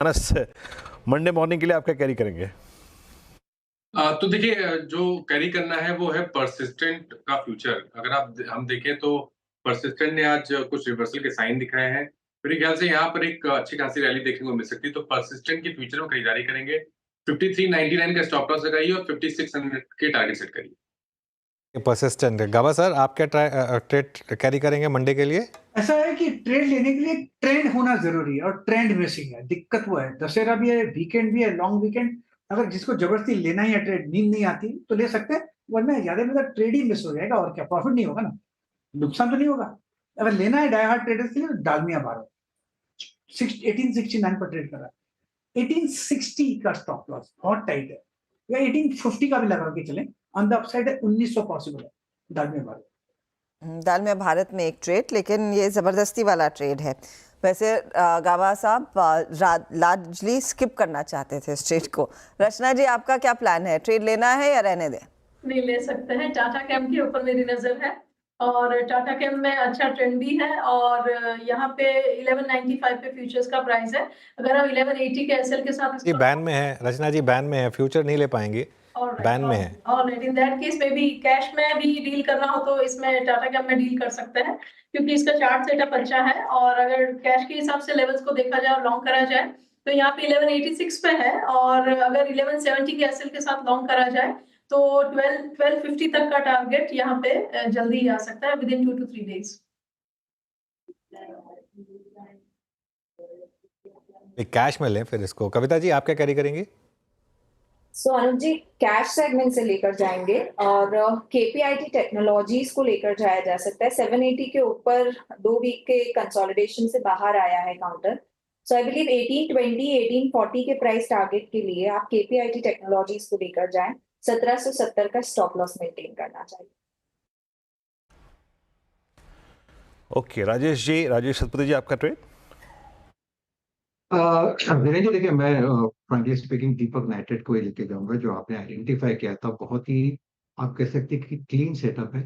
मानस Monday morning के लिए आप क्या कैरी करेंगे? तो देखिए जो कैरी करना है वो है परसिस्टेंट का फ्यूचर। अगर हम देखें तो परसिस्टेंट ने आज कुछ रिवर्सल के साइन दिखाए हैं। मेरे ख्याल से यहाँ पर एक अच्छी खासी रैली देखने को मिल सकती है, तो परसिस्टेंट के फ्यूचर में खरीदारी करेंगे। 53.99 का स्टॉप लॉस लगाइए और 5600 के टारगेट सेट करिए। परसिस्टेंट है। गावा सर, आप क्या ट्रेड कैरी करेंगे मंडे के लिए? ऐसा है कि ट्रेड लेने के लिए ट्रेंड होना जरूरी है और ट्रेंड मिसिंग है। दिक्कत वो है, दशहरा भी है, वीकेंड भी है, लॉन्ग वीकेंड। अगर जिसको जबरदस्ती लेना ही है ट्रेड, नींद नहीं आती तो ले सकते हैं, वरना ज्यादा में ज्यादा ट्रेड ही मिस हो जाएगा और क्या, प्रॉफिट नहीं होगा ना, नुकसान तो नहीं होगा। अगर लेना है डाई हार्ड ट्रेडर्स के लिए तो डालमिया बारो 1869 पर ट्रेड कर रहा है। 1860 का स्टॉप लॉस बहुत टाइट है, या 1850 का भी लगा के चले, ऑन द अपसाइड है 1900 पॉसिबल है डालमिया बारो। डालमिया भारत में एक ट्रेड, लेकिन ये ज़बरदस्ती वाला ट्रेड है। वैसे गावा साहब लार्जली स्किप करना चाहते थे इस ट्रेड को। रचना जी, आपका क्या प्लान है? ट्रेड लेना है या रहने दें? नहीं, ले सकते हैं। टाटा केम के ऊपर मेरी नज़र है और टाटा केम में अच्छा ट्रेंड भी है और यहाँ पे 1195 पे फ्यूचर्स का प्राइस है। अगर आप 1180 के एसएल के साथ जी बैन में है, रचना जी बैन में है, फ्यूचर नहीं ले पाएंगे, बैन में है। ऑलराइट, इन दैट केस में भी कैश में भी डील करना हो तो इसमें टाटा कैम में डील कर सकते हैं, क्योंकि इसका चार्ट सेटअप अच्छा है। और अगर कैश के हिसाब से लेवल्स को देखा जाए और लॉन्ग करा जाए तो यहाँ पे 1186 पे है, और अगर 1170 के एसएल के साथ लॉन्ग करा जाए तो 1250 तक का टारगेट यहाँ पे जल्दी ही आ सकता है, with in 2 to 3 days. Cash में लें फिर इसको। कविता जी, आप क्या कैरी करेंगे? अनुज जी, कैश सेगमेंट से लेकर जाएंगे और केपीआईटी टेक्नोलॉजीज को लेकर जाया जा सकता है। 780 के ऊपर 2 वीक के कंसोलिडेशन से बाहर आया है काउंटर। सो आई बिलीव 1820 1840 के प्राइस टारगेट के लिए आप केपीआईटी टेक्नोलॉजीज को लेकर जाएं। 1770 का स्टॉप लॉस मेंटेन करना चाहिए। ओके, राजेश सतपथी जी, आपका ट्रेड? विनय जी, देखिए मैं फ्रैंकली स्पीकिंग दीपक नाइट्रेट को ही लेके जाऊंगा, जो आपने आइडेंटिफाई किया था। बहुत ही आप कह सकते हैं कि क्लीन सेटअप है,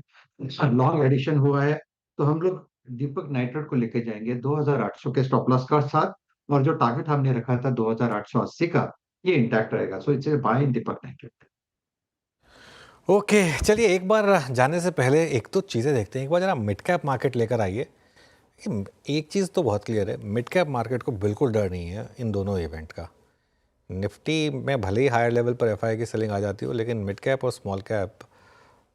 लॉन्ग एडिशन हुआ है, तो हम लोग दीपक नाइट्रेट को लेके जाएंगे 2800 के स्टॉप लॉस के साथ, और जो टारगेट हमने रखा था 2880 का, ये इंटैक्ट रहेगा। So it's a by in दीपक नाइट्रेट। ओके, चलिए एक बार जाने से पहले एक तो चीज़ें देखते हैं। एक बार जरा मिड कैप मार्केट लेकर आइए। एक चीज़ तो बहुत क्लियर है, मिड कैप मार्केट को बिल्कुल डर नहीं है इन दोनों इवेंट का। निफ्टी में भले ही हायर लेवल पर एफआई की सेलिंग आ जाती हो, लेकिन मिड कैप और स्मॉल कैप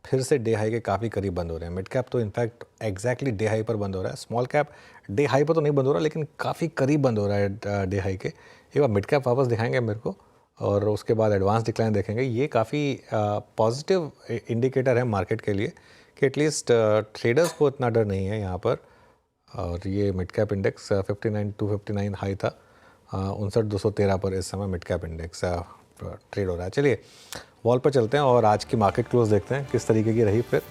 फिर से डे हाई के काफ़ी करीब बंद हो रहे हैं। मिड कैप तो इनफैक्ट एग्जैक्टली डे हाई पर बंद हो रहा है। स्मॉल कैप डे हाई पर तो नहीं बंद हो रहा, लेकिन काफ़ी करीब बंद हो रहा है डे हाई के। एक बार मिड कैप वापस दिखाएंगे मेरे को, और उसके बाद एडवांस डिक्लाइन देखेंगे। ये काफ़ी पॉजिटिव इंडिकेटर है मार्केट के लिए कि एटलीस्ट ट्रेडर्स को इतना डर नहीं है यहाँ पर। और ये मिड कैप इंडेक्स 59,259 हाई था, 59,213 पर इस समय मिड कैप इंडेक्स ट्रेड हो रहा है। चलिए वॉल पर चलते हैं और आज की मार्केट क्लोज देखते हैं किस तरीके की रही। फिर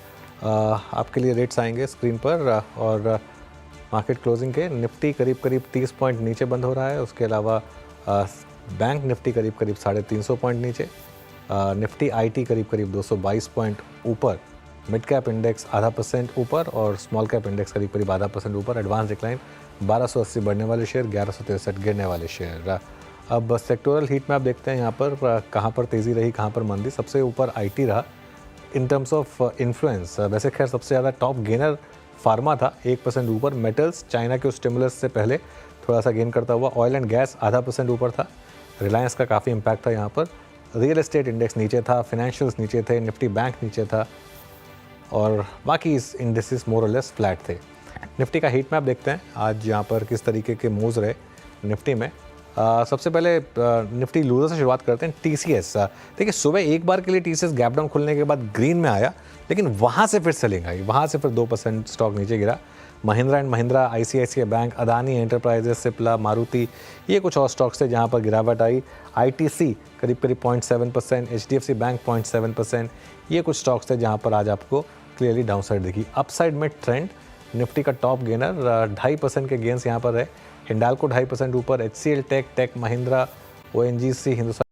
आपके लिए रेट्स आएंगे स्क्रीन पर, और मार्केट क्लोजिंग के निफ्टी करीब करीब 30 पॉइंट नीचे बंद हो रहा है। उसके अलावा बैंक निफ्टी करीब करीब 350 पॉइंट नीचे, निफ्टी आईटी करीब करीब 222 पॉइंट ऊपर, मिड कैप इंडेक्स 0.5% ऊपर और स्मॉल कैप इंडेक्स करीब करीब 0.5% ऊपर। एडवांस डिक्लाइन 1280 बढ़ने वाले शेयर, 1163 गिरने वाले शेयर। अब सेक्टोरल हीट मैप देखते हैं यहाँ पर कहाँ पर तेज़ी रही, कहाँ पर मंदी। सबसे ऊपर आईटी रहा इन टर्म्स ऑफ इन्फ्लुएंस। वैसे खैर सबसे ज़्यादा टॉप गेनर फार्मा था 1% ऊपर। मेटल्स चाइना के स्टिमुलस से पहले थोड़ा सा गेन करता हुआ। ऑयल एंड गैस 0.5% ऊपर था। रिलायंस का काफ़ी इम्पैक्ट था यहाँ पर। रियल एस्टेट इंडेक्स नीचे था, फाइनेंशियल्स नीचे थे, निफ्टी बैंक नीचे था, और बाकी इस इंडेक्सेस मोर और लेस फ्लैट थे। निफ्टी का हीट मैप देखते हैं आज यहाँ पर किस तरीके के मूव्स रहे निफ्टी में। सबसे पहले निफ्टी लूजर से शुरुआत करते हैं। टीसीएस, देखिए सुबह एक बार के लिए टीसीएस गैप डाउन खुलने के बाद ग्रीन में आया, लेकिन वहाँ से फिर सेलिंग आई, वहाँ से फिर 2% स्टॉक नीचे गिरा। Mahindra and Mahindra, ICICI bank, Adani enterprises, Cipla, Maruti, ये कुछ और स्टॉक्स थे जहाँ पर गिरावट आई। आईटीसी करीब करीब 0.7%, एचडीएफसी बैंक 0.7%, ये कुछ स्टॉक्स थे जहाँ पर आज आपको क्लियरली डाउन साइड दिखी। अपसाइड में ट्रेंड, निफ्टी का टॉप गेनर 2.5% के गेंस यहाँ पर है। हिंडाल्को 2.5% ऊपर, HCL tech, Mahindra, ONGC, Hindustan